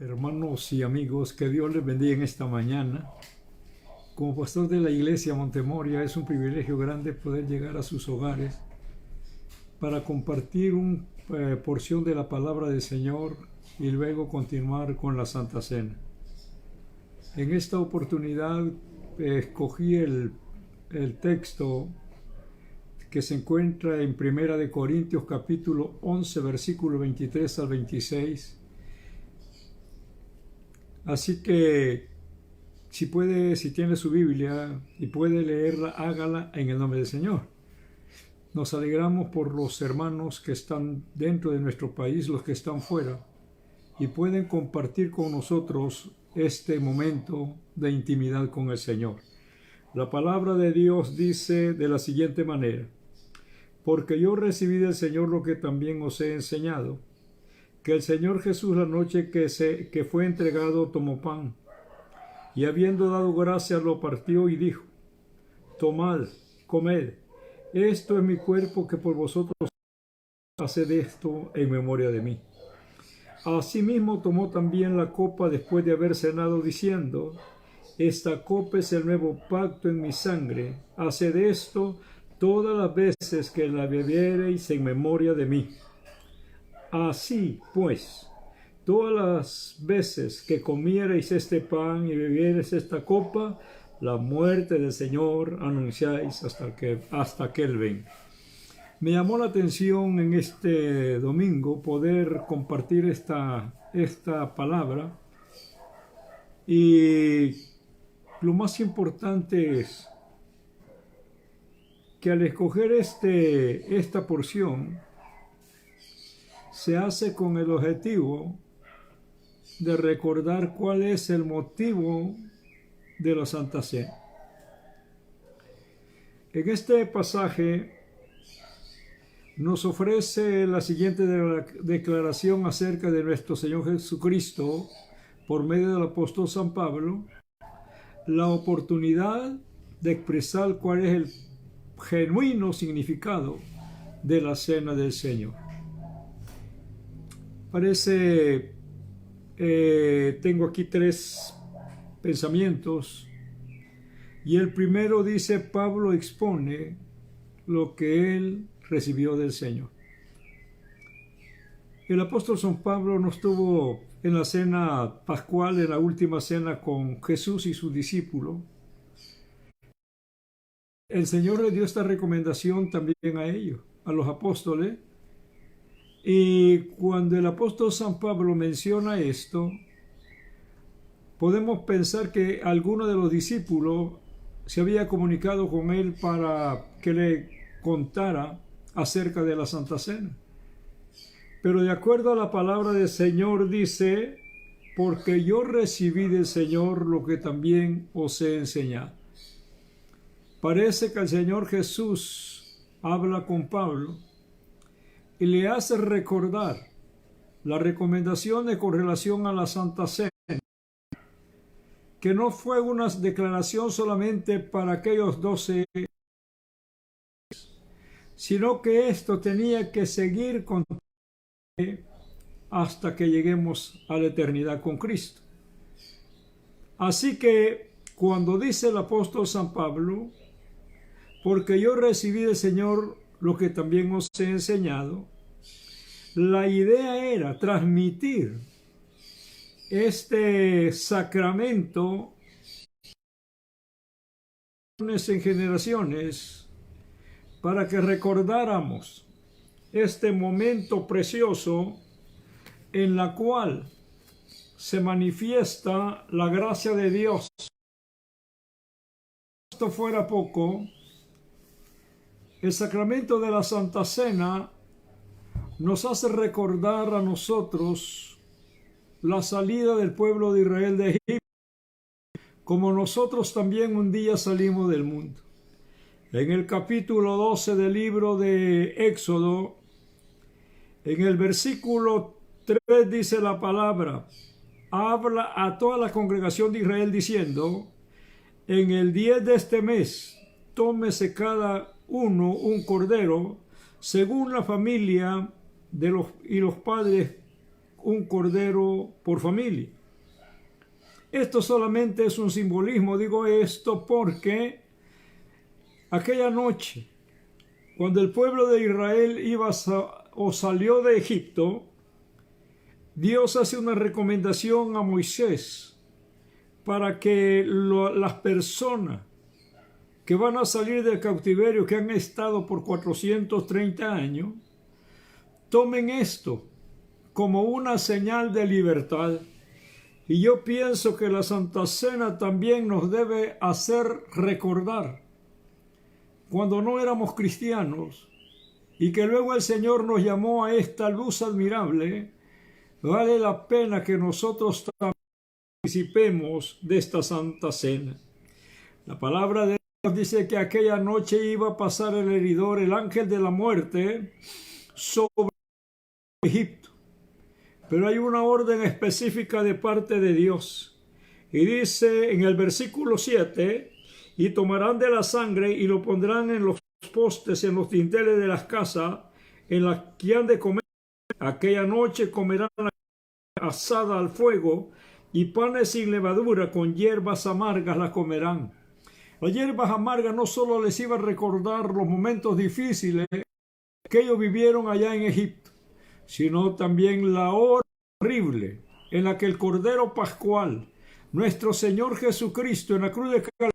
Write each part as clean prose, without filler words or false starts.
Hermanos y amigos, que Dios les bendiga en esta mañana. Como pastor de la iglesia Montemoria, es un privilegio grande poder llegar a sus hogares para compartir una porción de la palabra del Señor y luego continuar con la Santa Cena. En esta oportunidad escogí el texto que se encuentra en 1 Corintios capítulo 11, versículo 23 al 26. Así que si tiene su Biblia y puede leerla, hágala en el nombre del Señor. Nos alegramos por los hermanos que están dentro de nuestro país, los que están fuera, y pueden compartir con nosotros este momento de intimidad con el Señor. La palabra de Dios dice de la siguiente manera: porque yo recibí del Señor lo que también os he enseñado, que el Señor Jesús, la noche que fue entregado, tomó pan, y habiendo dado gracias lo partió y dijo: tomad, comed, esto es mi cuerpo que por vosotros, haced esto en memoria de mí. Asimismo tomó también la copa después de haber cenado, diciendo: esta copa es el nuevo pacto en mi sangre, haced esto todas las veces que la bebiereis en memoria de mí. Así pues, todas las veces que comiereis este pan y bebiereis esta copa, la muerte del Señor anunciáis hasta que Él venga. Me llamó la atención en este domingo poder compartir esta palabra, y lo más importante es que al escoger esta porción se hace con el objetivo de recordar cuál es el motivo de la Santa Cena. En este pasaje nos ofrece la siguiente declaración acerca de nuestro Señor Jesucristo por medio del apóstol San Pablo, la oportunidad de expresar cuál es el genuino significado de la Cena del Señor. Tengo aquí 3 pensamientos, y el primero dice: Pablo expone lo que él recibió del Señor. El apóstol San Pablo no estuvo en la cena pascual, en la última cena con Jesús y sus discípulos. El Señor le dio esta recomendación también a ellos, a los apóstoles. Y cuando el apóstol San Pablo menciona esto, podemos pensar que alguno de los discípulos se había comunicado con él para que le contara acerca de la Santa Cena. Pero de acuerdo a la palabra del Señor dice: porque yo recibí del Señor lo que también os he enseñado. Parece que el Señor Jesús habla con Pablo y le hace recordar las recomendaciones con relación a la Santa Cena, que no fue una declaración solamente para aquellos 12, sino que esto tenía que seguir con hasta que lleguemos a la eternidad con Cristo. Así que cuando dice el apóstol San Pablo: porque yo recibí del Señor lo que también os he enseñado, la idea era transmitir este sacramento en generaciones, para que recordáramos este momento precioso en la cual se manifiesta la gracia de Dios. Si esto fuera poco, el sacramento de la Santa Cena nos hace recordar a nosotros la salida del pueblo de Israel de Egipto, como nosotros también un día salimos del mundo. En el capítulo 12 del libro de Éxodo, en el versículo 3 dice la palabra: habla a toda la congregación de Israel diciendo: en el 10 de este mes, tómese cada uno un cordero, según la familia de los padres un cordero por familia. Esto solamente es un simbolismo. Digo esto porque aquella noche, cuando el pueblo de Israel salió de Egipto, Dios hace una recomendación a Moisés para que las personas que van a salir del cautiverio, que han estado por 430 años, tomen esto como una señal de libertad. Y yo pienso que la Santa Cena también nos debe hacer recordar cuando no éramos cristianos y que luego el Señor nos llamó a esta luz admirable. Vale la pena que nosotros también participemos de esta Santa Cena. La palabra de Dios dice que aquella noche iba a pasar el heridor, el ángel de la muerte, sobre Egipto. Pero hay una orden específica de parte de Dios. Y dice en el versículo 7, y tomarán de la sangre y lo pondrán en los postes, en los dinteles de las casas, en las que han de comer. Aquella noche comerán asada al fuego y panes sin levadura, con hierbas amargas la comerán. Las hierbas amargas no solo les iba a recordar los momentos difíciles que ellos vivieron allá en Egipto, sino también la hora horrible en la que el Cordero Pascual, nuestro Señor Jesucristo, en la cruz de Calvario,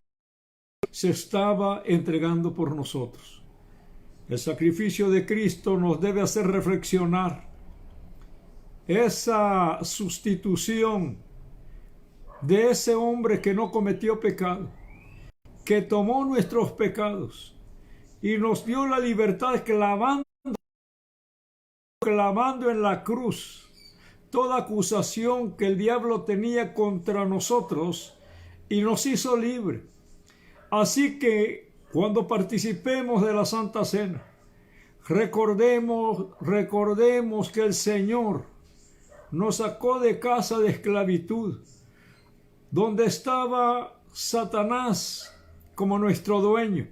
se estaba entregando por nosotros. El sacrificio de Cristo nos debe hacer reflexionar. Esa sustitución de ese hombre que no cometió pecado, que tomó nuestros pecados y nos dio la libertad clavando en la cruz toda acusación que el diablo tenía contra nosotros y nos hizo libre. Así que cuando participemos de la Santa Cena, recordemos que el Señor nos sacó de casa de esclavitud, donde estaba Satanás como nuestro dueño,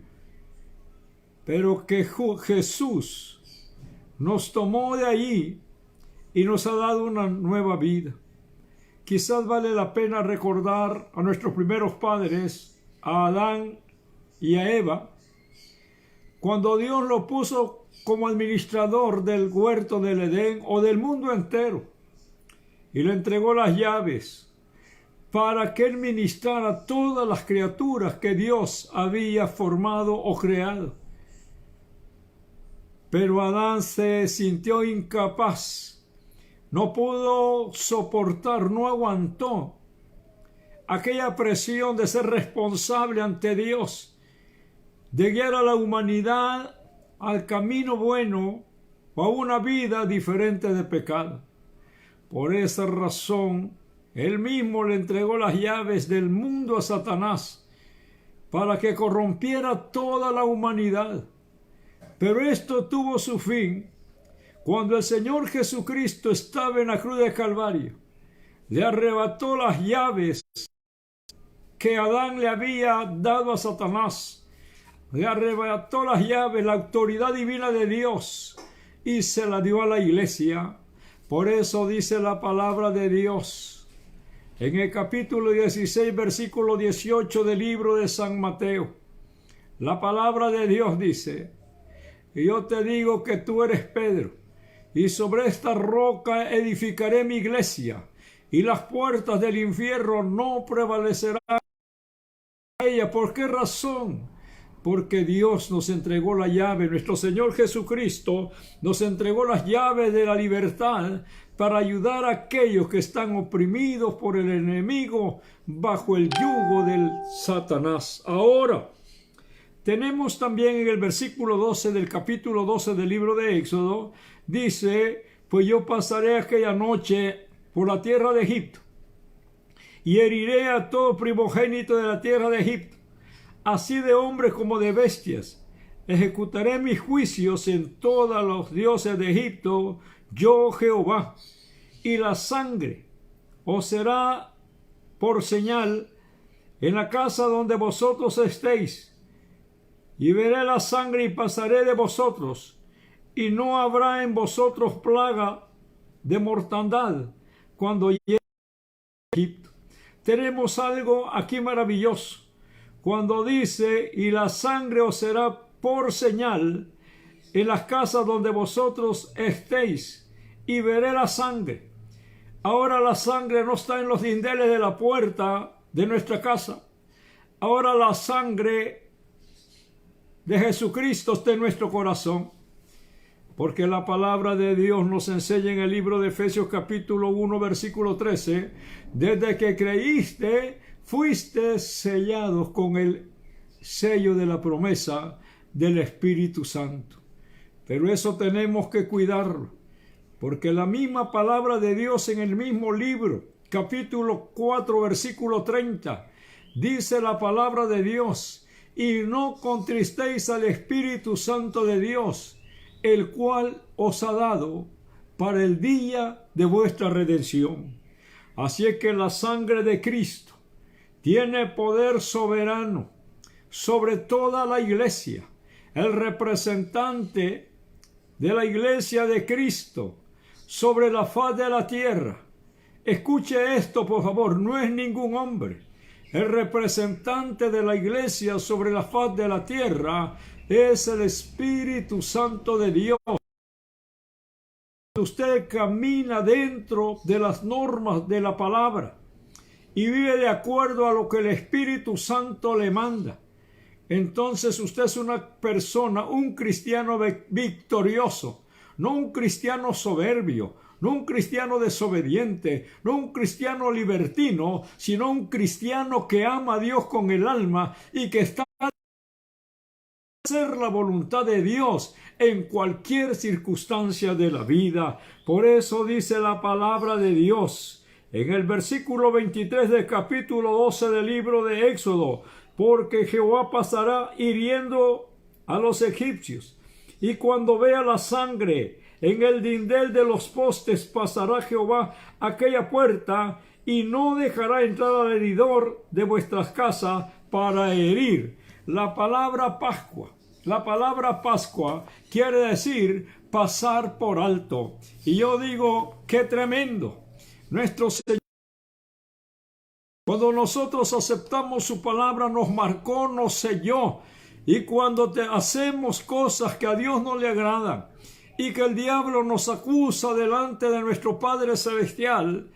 pero que Jesús nos tomó de allí y nos ha dado una nueva vida. Quizás vale la pena recordar a nuestros primeros padres, a Adán y a Eva, cuando Dios lo puso como administrador del huerto del Edén o del mundo entero, y le entregó las llaves para que él ministrara a todas las criaturas que Dios había formado o creado. Pero Adán se sintió incapaz, no pudo soportar, no aguantó aquella presión de ser responsable ante Dios, de guiar a la humanidad al camino bueno o a una vida diferente de pecado. Por esa razón, él mismo le entregó las llaves del mundo a Satanás para que corrompiera toda la humanidad. Pero esto tuvo su fin cuando el Señor Jesucristo estaba en la cruz de Calvario. Le arrebató las llaves que Adán le había dado a Satanás. Le arrebató las llaves, la autoridad divina de Dios, y se la dio a la iglesia. Por eso dice la palabra de Dios en el capítulo 16, versículo 18 del libro de San Mateo. La palabra de Dios dice: y yo te digo que tú eres Pedro, y sobre esta roca edificaré mi iglesia, y las puertas del infierno no prevalecerán a ella. ¿Por qué razón? Porque Dios nos entregó la llave, nuestro Señor Jesucristo nos entregó las llaves de la libertad para ayudar a aquellos que están oprimidos por el enemigo bajo el yugo del Satanás. Ahora, tenemos también en el versículo 12 del capítulo 12 del libro de Éxodo, dice: pues yo pasaré aquella noche por la tierra de Egipto y heriré a todo primogénito de la tierra de Egipto, así de hombres como de bestias. Ejecutaré mis juicios en todos los dioses de Egipto, yo Jehová. Y la sangre os será por señal en la casa donde vosotros estéis. Y veré la sangre y pasaré de vosotros, y no habrá en vosotros plaga de mortandad cuando llega a Egipto. Tenemos algo aquí maravilloso. Cuando dice, y la sangre os será por señal en las casas donde vosotros estéis, y veré la sangre. Ahora la sangre no está en los dinteles de la puerta de nuestra casa. Ahora la sangre de Jesucristo está en nuestro corazón. Porque la palabra de Dios nos enseña en el libro de Efesios capítulo 1 versículo 13, desde que creíste, fuiste sellados con el sello de la promesa del Espíritu Santo. Pero eso tenemos que cuidarlo, porque la misma palabra de Dios en el mismo libro, capítulo 4 versículo 30, dice la palabra de Dios, y no contristéis al Espíritu Santo de Dios, el cual os ha dado para el día de vuestra redención. Así es que la sangre de Cristo tiene poder soberano sobre toda la iglesia. El representante de la iglesia de Cristo sobre la faz de la tierra. Escuche esto, por favor, no es ningún hombre. El representante de la iglesia sobre la faz de la tierra es el Espíritu Santo de Dios. Usted camina dentro de las normas de la palabra y vive de acuerdo a lo que el Espíritu Santo le manda. Entonces usted es una persona, un cristiano victorioso, no un cristiano soberbio, no un cristiano desobediente, no un cristiano libertino, sino un cristiano que ama a Dios con el alma y que está hacer la voluntad de Dios en cualquier circunstancia de la vida. Por eso dice la palabra de Dios en el versículo 23 del capítulo 12 del libro de Éxodo, porque Jehová pasará hiriendo a los egipcios, y cuando vea la sangre en el dindel de los postes, pasará Jehová aquella puerta y no dejará entrar al heridor de vuestras casas para herir. La palabra Pascua quiere decir pasar por alto. Y yo digo, qué tremendo. Nuestro Señor, cuando nosotros aceptamos su palabra, nos marcó, nos selló. Y cuando hacemos cosas que a Dios no le agradan y que el diablo nos acusa delante de nuestro Padre Celestial,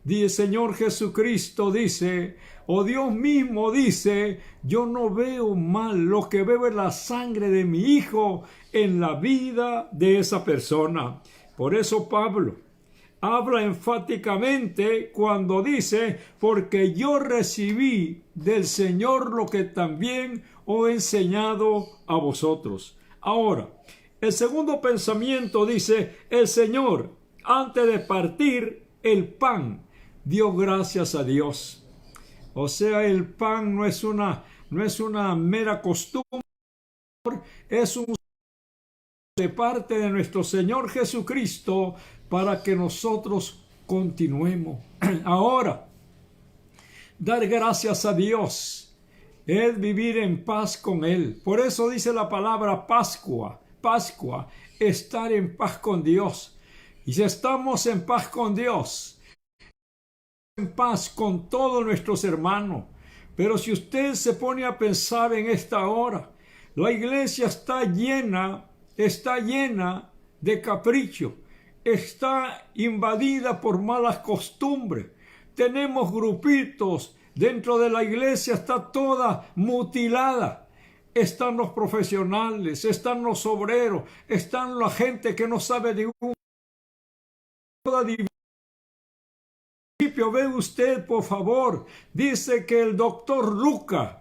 el Señor Jesucristo dice, o Dios mismo dice, yo no veo mal, lo que veo es la sangre de mi Hijo en la vida de esa persona. Por eso Pablo habla enfáticamente cuando dice, porque yo recibí del Señor lo que también os he enseñado a vosotros. Ahora, el segundo pensamiento dice, el Señor, antes de partir el pan, dio gracias a Dios. O sea, el pan no es una mera costumbre, es un de parte de nuestro Señor Jesucristo para que nosotros continuemos. Ahora, dar gracias a Dios es vivir en paz con Él. Por eso dice la palabra Pascua, estar en paz con Dios. Y si estamos en paz con Dios, en paz con todos nuestros hermanos. Pero si usted se pone a pensar en esta hora, la iglesia está llena de capricho, está invadida por malas costumbres. Tenemos grupitos dentro de la iglesia, está toda mutilada. Están los profesionales, están los obreros, están la gente que no sabe de un principio. Ve usted, por favor, dice que el doctor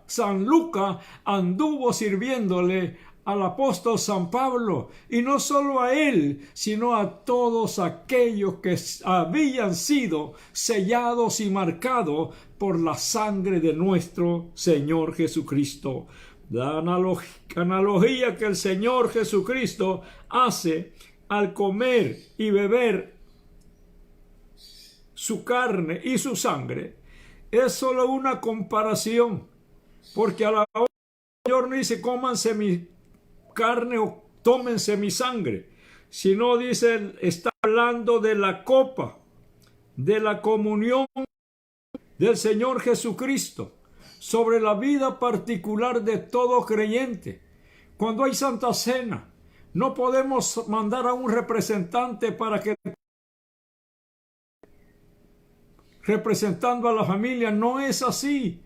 San Lucas, anduvo sirviéndole al apóstol San Pablo, y no solo a él, sino a todos aquellos que habían sido sellados y marcados por la sangre de nuestro Señor Jesucristo. La analogía que el Señor Jesucristo hace al comer y beber su carne y su sangre es solo una comparación, porque a la hora el Señor no dice cómanse mi carne o tómense mi sangre, sino dice, está hablando de la copa, de la comunión del Señor Jesucristo sobre la vida particular de todo creyente. Cuando hay Santa Cena, no podemos mandar a un representante para que representando a la familia. No es así.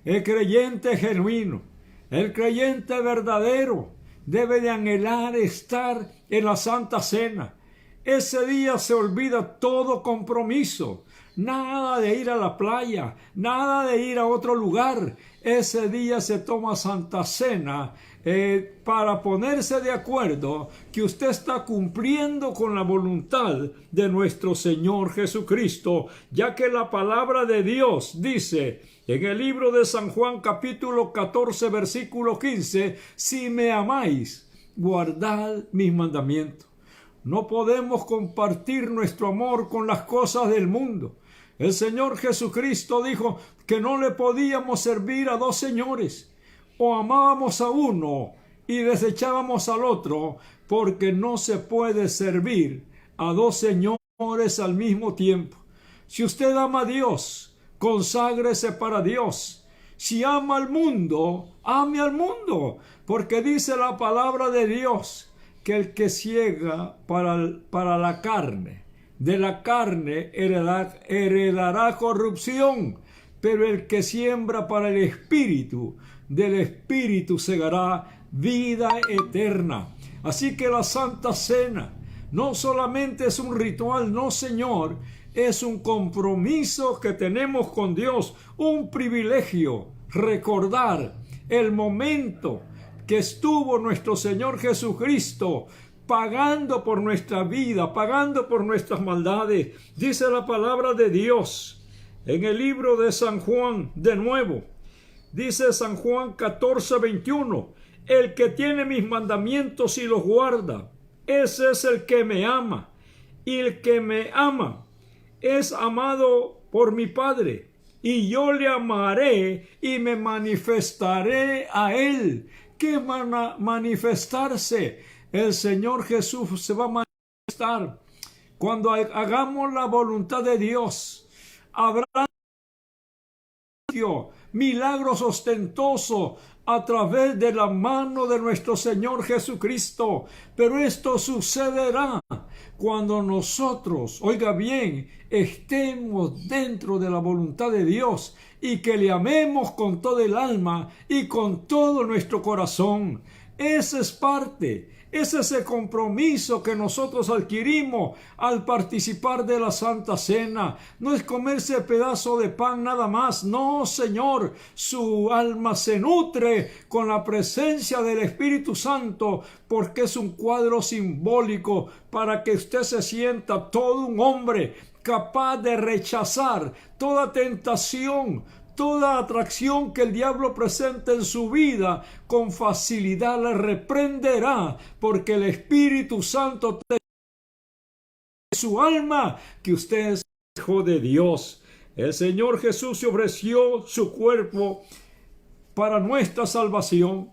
El creyente genuino, el creyente verdadero, debe de anhelar estar en la Santa Cena. Ese día se olvida todo compromiso. Nada de ir a la playa, nada de ir a otro lugar. Ese día se toma Santa Cena para ponerse de acuerdo que usted está cumpliendo con la voluntad de nuestro Señor Jesucristo, ya que la palabra de Dios dice en el libro de San Juan capítulo 14 versículo 15, si me amáis, guardad mis mandamientos. No podemos compartir nuestro amor con las cosas del mundo. El Señor Jesucristo dijo que no le podíamos servir a dos señores. O amábamos a uno y desechábamos al otro, porque no se puede servir a dos señores al mismo tiempo. Si usted ama a Dios, conságrese para Dios. Si ama al mundo, ame al mundo, porque dice la palabra de Dios que el que ciega para la carne, de la carne heredará corrupción, pero el que siembra para el Espíritu, del Espíritu segará vida eterna. Así que la Santa Cena no solamente es un ritual, no señor, es un compromiso que tenemos con Dios, un privilegio, recordar el momento que estuvo nuestro Señor Jesucristo pagando por nuestra vida, pagando por nuestras maldades. Dice la palabra de Dios en el libro de San Juan, de nuevo, dice San Juan 14:21, el que tiene mis mandamientos y los guarda, ese es el que me ama, y el que me ama es amado por mi Padre, y yo le amaré y me manifestaré a él. ¿Qué manifestarse? El Señor Jesús se va a manifestar cuando hagamos la voluntad de Dios. Habrá milagros ostentosos a través de la mano de nuestro Señor Jesucristo, pero esto sucederá cuando nosotros, oiga bien, estemos dentro de la voluntad de Dios y que le amemos con todo el alma y con todo nuestro corazón. Esa es parte. Es ese compromiso que nosotros adquirimos al participar de la Santa Cena. No es comerse pedazo de pan nada más. No, Señor. Su alma se nutre con la presencia del Espíritu Santo, porque es un cuadro simbólico para que usted se sienta todo un hombre capaz de rechazar toda tentación, toda atracción que el diablo presente en su vida. Con facilidad le reprenderá, porque el Espíritu Santo te su alma que usted es hijo de Dios. El Señor Jesús se ofreció su cuerpo para nuestra salvación.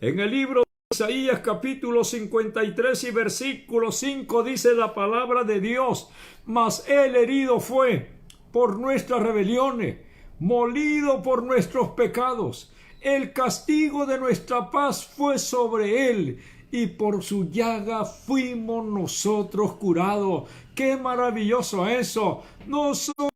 En el libro de Isaías capítulo 53 y versículo 5 dice la palabra de Dios: mas él herido fue por nuestras rebeliones, molido por nuestros pecados. El castigo de nuestra paz fue sobre él, y por su llaga fuimos nosotros curados. ¡Qué maravilloso eso! No solo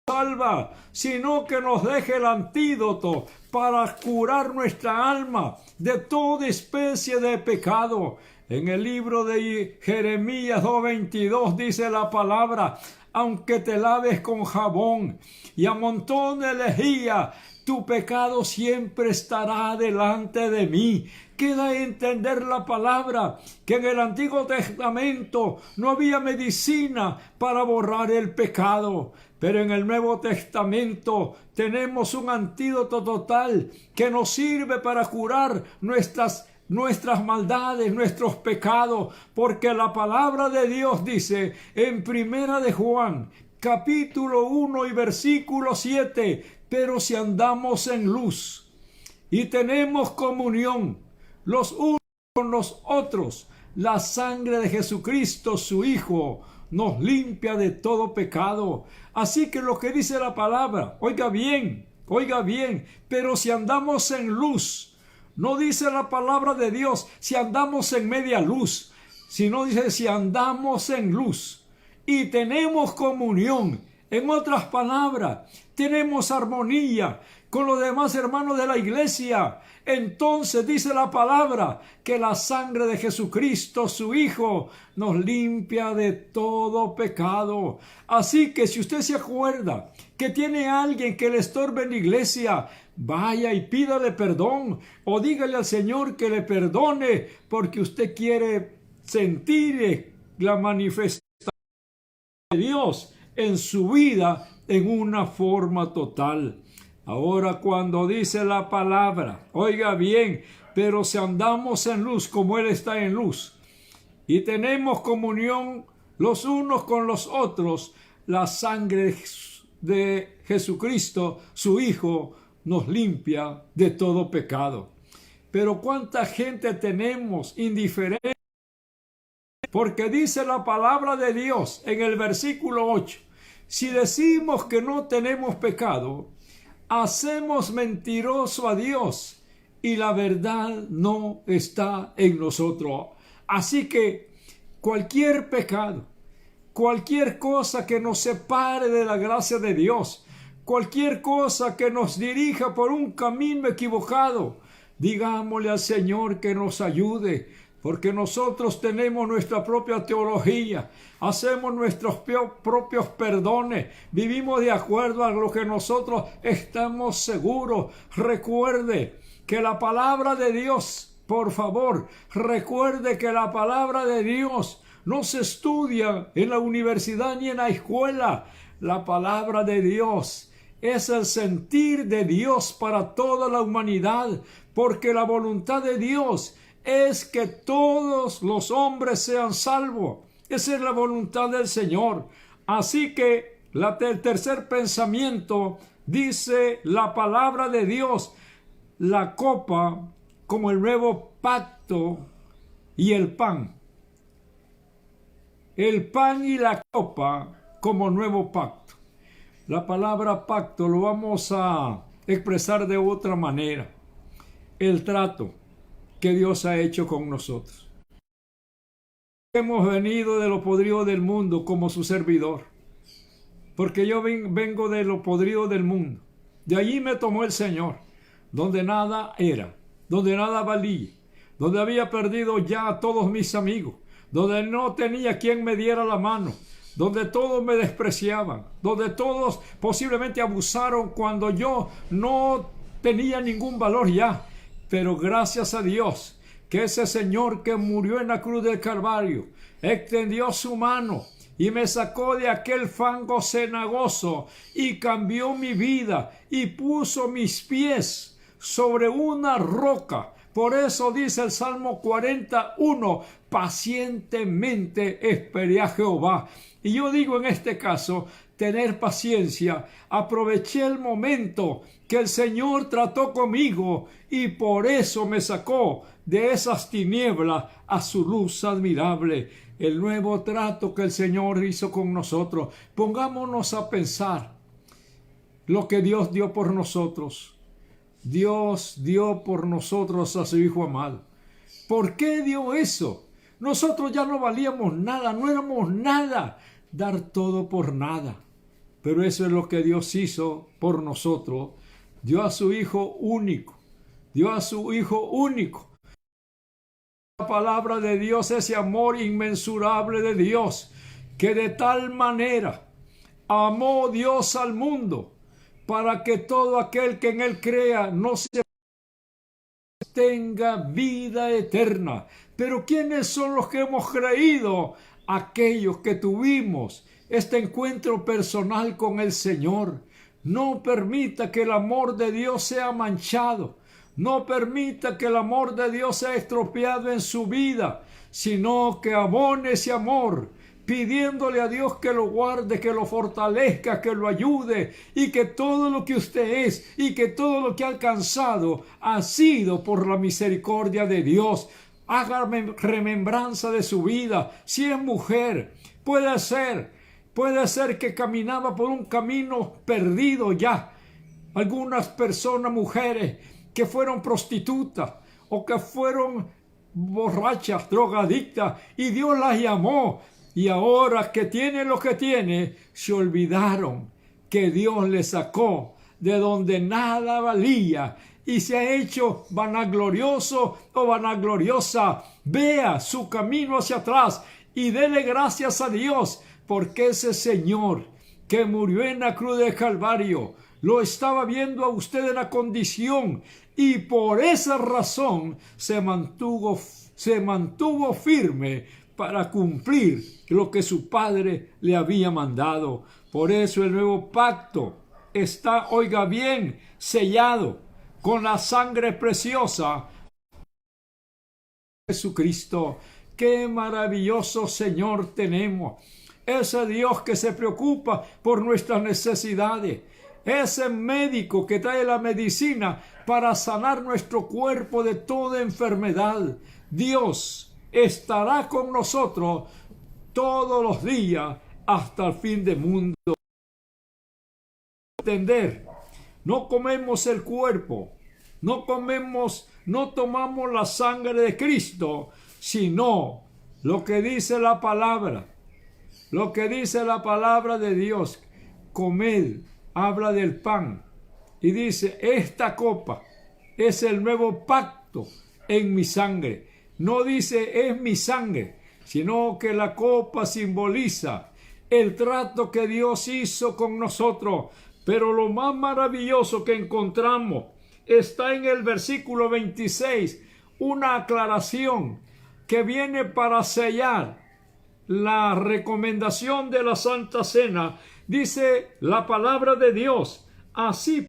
salva, sino que nos deja el antídoto para curar nuestra alma de toda especie de pecado. En el libro de Jeremías 2:22 dice la palabra: aunque te laves con jabón y amontones lejía, tu pecado siempre estará delante de mí. Queda entender la palabra que en el Antiguo Testamento no había medicina para borrar el pecado, pero en el Nuevo Testamento tenemos un antídoto total que nos sirve para curar nuestras maldades, nuestros pecados, porque la palabra de Dios dice en Primera de Juan, capítulo 1 y versículo 7, pero si andamos en luz y tenemos comunión los unos con los otros, La sangre de Jesucristo, su Hijo, nos limpia de todo pecado. Así que lo que dice la palabra, oiga bien, pero si andamos en luz, no dice la palabra de Dios si andamos en media luz, sino dice si andamos en luz y tenemos comunión. En otras palabras, tenemos armonía con los demás hermanos de la iglesia. Entonces dice la palabra que la sangre de Jesucristo, su Hijo, nos limpia de todo pecado. Así que si usted se acuerda que tiene a alguien que le estorbe en la iglesia, vaya y pídale perdón o dígale al Señor que le perdone, porque usted quiere sentir la manifestación de Dios en su vida en una forma total. Ahora, cuando dice la palabra, oiga bien, pero si andamos en luz como Él está en luz y tenemos comunión los unos con los otros, la sangre de Jesucristo, su Hijo, nos limpia de todo pecado. Pero ¿cuánta gente tenemos indiferente? Porque dice la palabra de Dios en el versículo 8, si decimos que no tenemos pecado, hacemos mentiroso a Dios y la verdad no está en nosotros. Así que cualquier pecado, cualquier cosa que nos separe de la gracia de Dios, cualquier cosa que nos dirija por un camino equivocado, digámosle al Señor que nos ayude, porque nosotros tenemos nuestra propia teología, hacemos nuestros propios perdones, vivimos de acuerdo a lo que nosotros estamos seguros. Recuerde que la palabra de Dios, por favor, recuerde que la palabra de Dios no se estudia en la universidad ni en la escuela. La palabra de Dios es el sentir de Dios para toda la humanidad, porque la voluntad de Dios es que todos los hombres sean salvos. Esa es la voluntad del Señor. Así que el tercer pensamiento dice la palabra de Dios, la copa como el nuevo pacto y el pan. El pan y la copa como nuevo pacto. La palabra pacto lo vamos a expresar de otra manera. El trato que Dios ha hecho con nosotros. Hemos venido de lo podrido del mundo como su servidor, porque yo vengo de lo podrido del mundo. De allí me tomó el Señor, donde nada era, donde nada valía, donde había perdido ya a todos mis amigos, donde no tenía quien me diera la mano, donde todos me despreciaban, donde todos posiblemente abusaron cuando yo no tenía ningún valor ya. Pero gracias a Dios que ese Señor que murió en la cruz del Calvario extendió su mano y me sacó de aquel fango cenagoso y cambió mi vida y puso mis pies sobre una roca. Por eso dice el Salmo 41, pacientemente esperé a Jehová. Y yo digo en este caso, tener paciencia. Aproveché el momento que el Señor trató conmigo y por eso me sacó de esas tinieblas a su luz admirable. El nuevo trato que el Señor hizo con nosotros. Pongámonos a pensar lo que Dios dio por nosotros. Dios dio por nosotros a su Hijo amado. ¿Por qué dio eso? Nosotros ya no valíamos nada, no éramos nada. Dar todo por nada. Pero eso es lo que Dios hizo por nosotros. Dio a su Hijo único. Dio a su Hijo único. La palabra de Dios, ese amor inmensurable de Dios, que de tal manera amó Dios al mundo, para que todo aquel que en Él crea no se tenga vida eterna. Pero ¿quiénes son los que hemos creído? Aquellos que tuvimos este encuentro personal con el Señor. No permita que el amor de Dios sea manchado. No permita que el amor de Dios sea estropeado en su vida, sino que abone ese amor, pidiéndole a Dios que lo guarde, que lo fortalezca, que lo ayude, y que todo lo que usted es y que todo lo que ha alcanzado ha sido por la misericordia de Dios. Haga remembranza de su vida. Si es mujer, puede ser que caminaba por un camino perdido ya. Algunas personas, mujeres, que fueron prostitutas o que fueron borrachas, drogadictas, y Dios las llamó. Y ahora que tiene lo que tiene, se olvidaron que Dios les sacó de donde nada valía y se ha hecho vanaglorioso o vanagloriosa. Vea su camino hacia atrás y dele gracias a Dios, porque ese Señor que murió en la cruz de Calvario lo estaba viendo a usted en la condición, y por esa razón se mantuvo firme para cumplir lo que su Padre le había mandado. Por eso el nuevo pacto está, oiga bien, sellado con la sangre preciosa de Jesucristo. Qué maravilloso Señor tenemos. Ese Dios que se preocupa por nuestras necesidades. Ese médico que trae la medicina para sanar nuestro cuerpo de toda enfermedad. Dios estará con nosotros todos los días hasta el fin del mundo. Entender, no comemos el cuerpo, no tomamos la sangre de Cristo, sino lo que dice la palabra. Lo que dice la palabra de Dios. Comed, habla del pan y dice: esta copa es el nuevo pacto en mi sangre. No dice es mi sangre, sino que la copa simboliza el trato que Dios hizo con nosotros. Pero lo más maravilloso que encontramos está en el versículo 26, una aclaración que viene para sellar la recomendación de la Santa Cena. Dice la palabra de Dios: así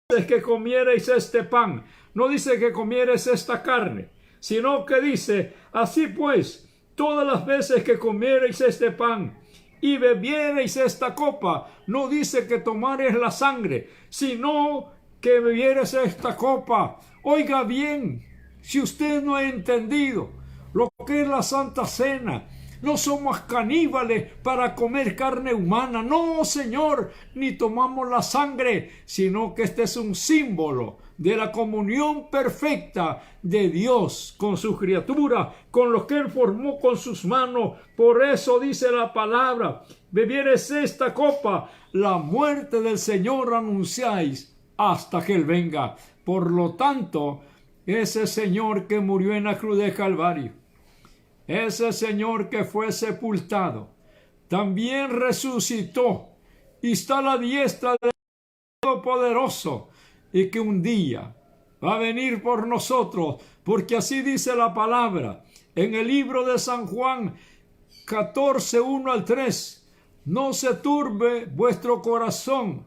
pues que comiereis este pan. No dice que comiereis esta carne, sino que dice: así pues, todas las veces que comiereis este pan y bebiereis esta copa. No dice que tomareis la sangre, sino que bebiereis esta copa. Oiga bien, si usted no ha entendido lo que es la Santa Cena, no somos caníbales para comer carne humana. No, Señor, ni tomamos la sangre, sino que este es un símbolo de la comunión perfecta de Dios con su criatura, con lo que Él formó con sus manos. Por eso dice la palabra: bebieres esta copa, la muerte del Señor anunciáis hasta que Él venga. Por lo tanto, ese Señor que murió en la cruz de Calvario, ese Señor que fue sepultado, también resucitó y está a la diestra del Todopoderoso, y que un día va a venir por nosotros, porque así dice la palabra en el libro de San Juan 14, 1 al 3. No se turbe vuestro corazón,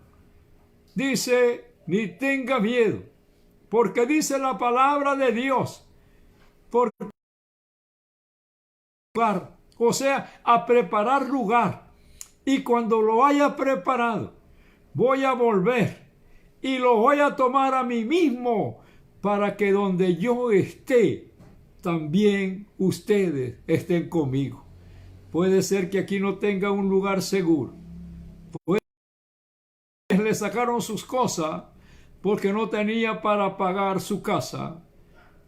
dice, ni tenga miedo, porque dice la palabra de Dios, porque o sea, a preparar lugar, y cuando lo haya preparado, voy a volver y lo voy a tomar a mí mismo, para que donde yo esté, también ustedes estén conmigo. Puede ser que aquí no tenga un lugar seguro. Le sacaron sus cosas porque no tenía para pagar su casa,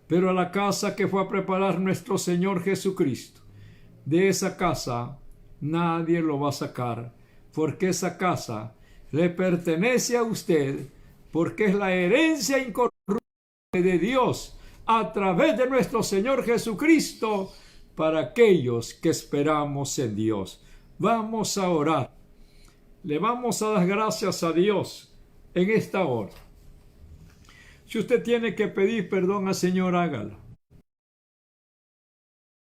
pero a la casa que fue a preparar nuestro Señor Jesucristo, de esa casa nadie lo va a sacar, porque esa casa le pertenece a usted, porque es la herencia incorruptible de Dios a través de nuestro Señor Jesucristo para aquellos que esperamos en Dios. Vamos a orar. Le vamos a dar gracias a Dios en esta hora. Si usted tiene que pedir perdón al Señor, hágalo.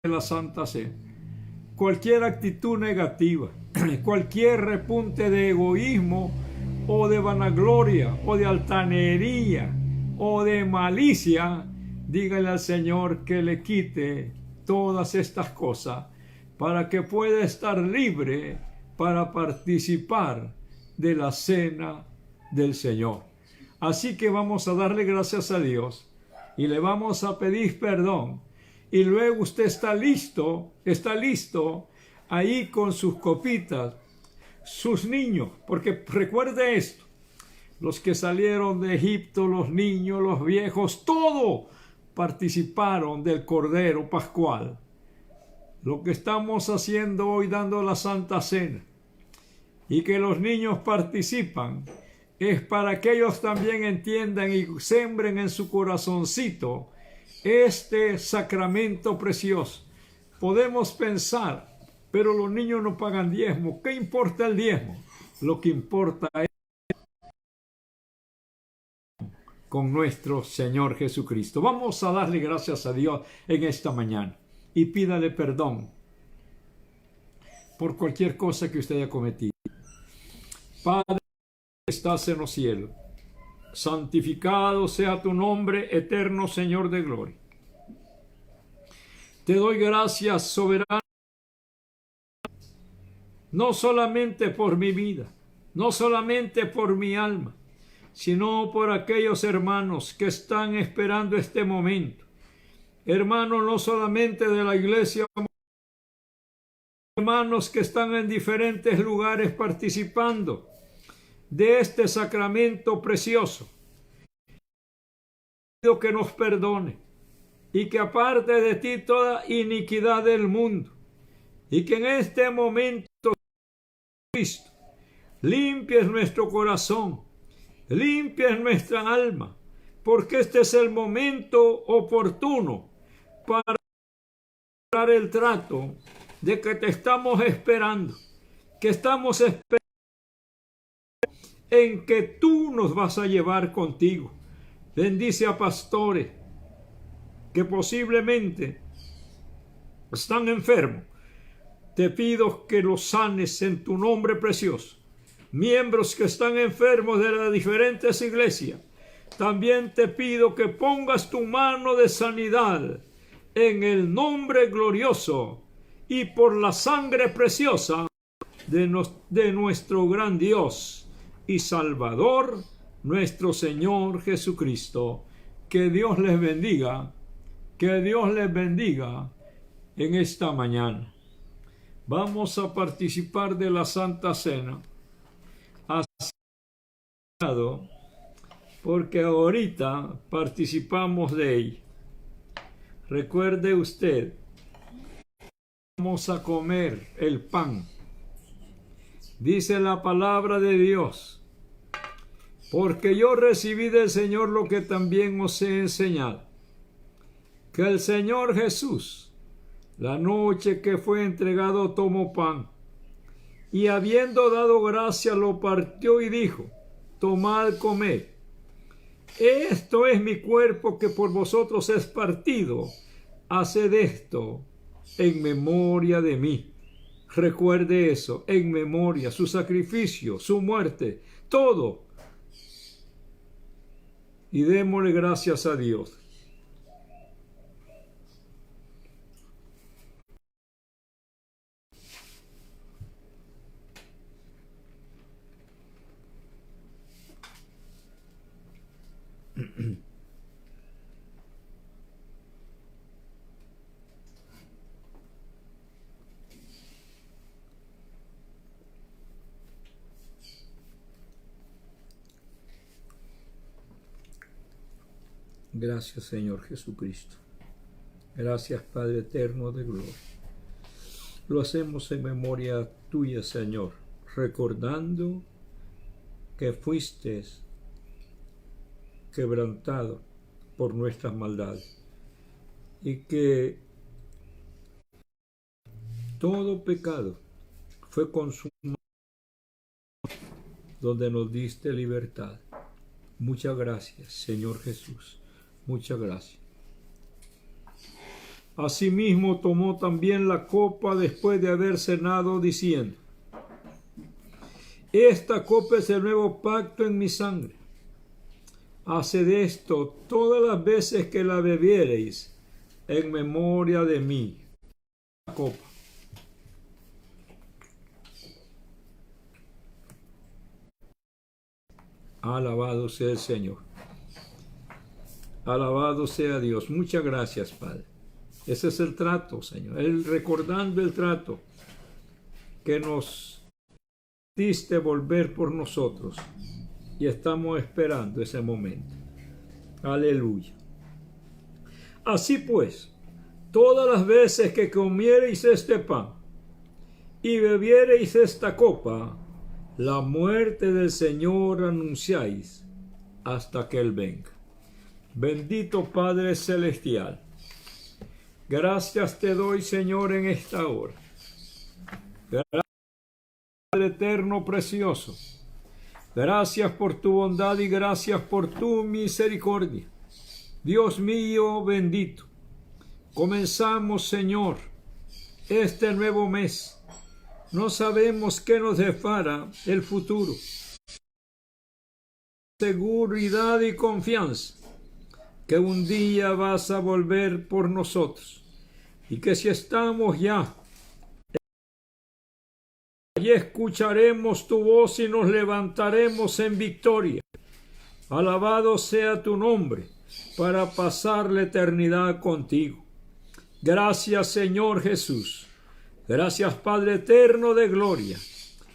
La Santa Cena. Cualquier actitud negativa, cualquier repunte de egoísmo o de vanagloria o de altanería o de malicia, dígale al Señor que le quite todas estas cosas para que pueda estar libre para participar de la cena del Señor. Así que vamos a darle gracias a Dios y le vamos a pedir perdón. Y luego usted está listo ahí con sus copitas, sus niños, porque recuerde esto, los que salieron de Egipto, los niños, los viejos, todos participaron del Cordero Pascual. Lo que estamos haciendo hoy, dando la Santa Cena, y que los niños participan, es para que ellos también entiendan y sembren en su corazoncito este sacramento precioso. Podemos pensar, pero los niños no pagan diezmo. ¿Qué importa el diezmo? Lo que importa es con nuestro Señor Jesucristo. Vamos a darle gracias a Dios en esta mañana y pídale perdón por cualquier cosa que usted haya cometido. Padre que estás en los cielos, santificado sea tu nombre, eterno Señor de gloria. Te doy gracias, soberano, no solamente por mi vida, no solamente por mi alma, sino por aquellos hermanos que están esperando este momento. Hermanos no solamente de la iglesia, hermanos que están en diferentes lugares participando de este sacramento precioso. Pido que nos perdone y que aparte de ti toda iniquidad del mundo, y que en este momento, Cristo, limpies nuestro corazón, limpies nuestra alma, porque este es el momento oportuno para dar el trato de que te estamos esperando, que estamos esperando en que tú nos vas a llevar contigo. Bendice a pastores que posiblemente están enfermos. Te pido que los sanes en tu nombre precioso. Miembros que están enfermos de las diferentes iglesias, también te pido que pongas tu mano de sanidad en el nombre glorioso y por la sangre preciosa de nuestro gran Dios y Salvador, nuestro Señor Jesucristo. Que Dios les bendiga, que Dios les bendiga en esta mañana. Vamos a participar de la Santa Cena, porque ahorita participamos de ella. Recuerde usted, vamos a comer el pan. Dice la palabra de Dios, porque yo recibí del Señor lo que también os he enseñado, que el Señor Jesús, la noche que fue entregado, tomó pan, y habiendo dado gracia, lo partió y dijo: tomad, comed, esto es mi cuerpo que por vosotros es partido, haced esto en memoria de mí. Recuerde eso, en memoria, su sacrificio, su muerte, todo. Y démosle gracias a Dios. Gracias, Señor Jesucristo. Gracias, Padre eterno de gloria. Lo hacemos en memoria tuya, Señor, recordando que fuiste quebrantado por nuestras maldades y que todo pecado fue consumado, donde nos diste libertad. Muchas gracias, Señor Jesús. Muchas gracias. Asimismo tomó también la copa después de haber cenado, diciendo: esta copa es el nuevo pacto en mi sangre. Haced esto todas las veces que la bebiereis en memoria de mí. La copa. Alabado sea el Señor. Alabado sea Dios. Muchas gracias, Padre. Ese es el trato, Señor. Recordando el trato que nos diste volver por nosotros. Y estamos esperando ese momento. Aleluya. Así pues, todas las veces que comiereis este pan y bebiereis esta copa, la muerte del Señor anunciáis hasta que Él venga. Bendito Padre Celestial, gracias te doy, Señor, en esta hora. Gracias, Padre eterno precioso. Gracias por tu bondad y gracias por tu misericordia. Dios mío bendito, comenzamos, Señor, este nuevo mes. No sabemos qué nos depara el futuro. Seguridad y confianza que un día vas a volver por nosotros y que si estamos ya, allí escucharemos tu voz y nos levantaremos en victoria. Alabado sea tu nombre para pasar la eternidad contigo. Gracias, Señor Jesús. Gracias, Padre eterno de gloria.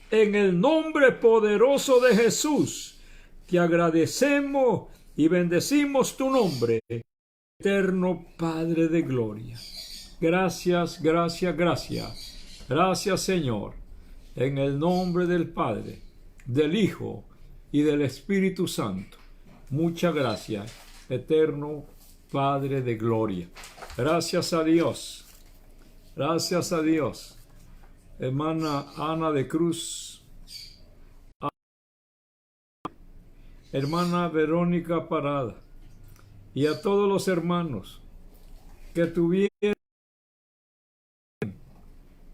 En el nombre poderoso de Jesús, te agradecemos y bendecimos tu nombre, eterno Padre de gloria. Gracias, gracias, gracias. Gracias, Señor. En el nombre del Padre, del Hijo y del Espíritu Santo. Muchas gracias, eterno Padre de gloria. Gracias a Dios. Gracias a Dios. Hermana Ana de Cruz. Hermana Verónica Parada. Y a todos los hermanos que tuvieron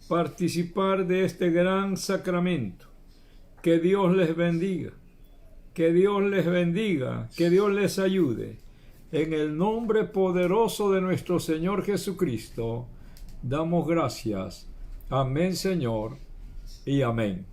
participar de este gran sacramento. Que Dios les bendiga. Que Dios les bendiga. Que Dios les ayude. En el nombre poderoso de nuestro Señor Jesucristo, damos gracias. Amén, Señor, y amén.